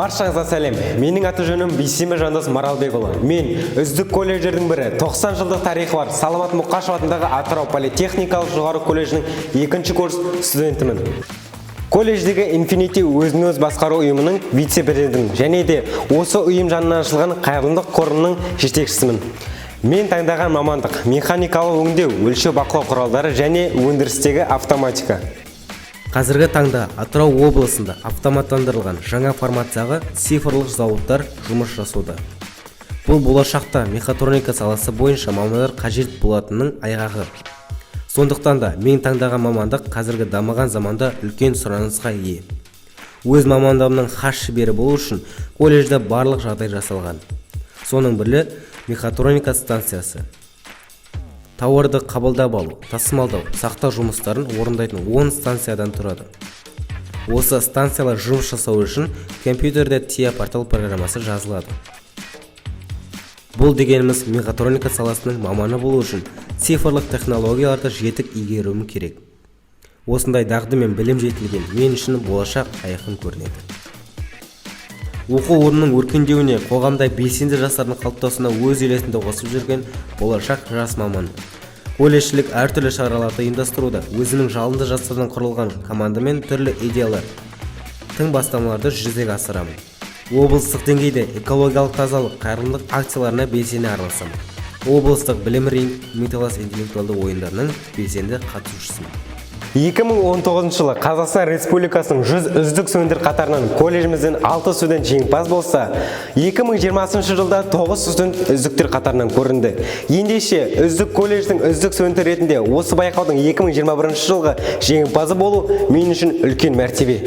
Баршаңызға сәлем. Менің аты жөнім Бисенбі Жандос Маралбекұлы. Мен үздік колледжердің бірі, 90 жылдық тарихы бар Саламат Мұқашев атындағы Атырау политехникалық жоғары колледжінің 2-ші курс студентімін. Колледждегі Infinity өзін-өз басқару ұйымының вице-президентімін және де осы ұйым жанынан ашылған қайырымдылық қорының жетекшісімін. Мен таңдаған мамандық механикалық өңдеу, өлшеу бақылау құралдары және өндірістегі автоматика. Қазіргі таңда Атырау облысында автоматтандырылған жаңа форматтағы цифрлық зауыттар жұмыс жасауда. Бұл болашақта мехатроника саласы бойынша мамандар қажет болатынның айғағы. Сондықтан да мен таңдаған мамандық қазіргі дамыған заманда үлкен сұранысқа ие. Өз мамандығымның хас шебері болу үшін колледжде барлық жағдай жасалған. Соның бірі мехатроника станциясы. Тауарды қабылдап алу, тасымалдау, сақтау жұмыстарын орындайтын 10 станциядан тұрады. Осы станциялар жұмыс жасау үшін компьютерде TIA портал программасы жазылады. Бұл дегеніміз мехатроника саласының маманы болу үшін цифрлық технологияларды жетік игеруім керек. Осындай дағды мен білім жетілген мен үшін болашақ айқын көрінеді. Оқу орнының өркендеуіне, қоғамда белсенді жастардың қалыптасуына өз үлесін қосып жүрген болашақ жас маман. Колледжшілік әртүрлі шараларды ұйымдастыруда, өзінің жалынды жастардан құрылған командамен түрлі идеялар, тың бастамаларды жүзеге асырамын. Облыстық деңгейде экологиялық тазалық, қайырымдылық акцияларына белсене араласамын. Облыстық білім ринг, металлас интеллектуалды ойындарының белсенді қатысушысымын. 2019 жылы Қазақстан Республикасының 100 үздік студенттер қатарынан колледжімізден 6 студент жеңімпаз болса, 2020 жылда 9 студент үздіктер қатарынан көрінді. Ендеше үздік колледждің үздік студенті ретінде осы байқаудың 2021 жылғы жеңімпазы болу мен үшін үлкен мәртебе.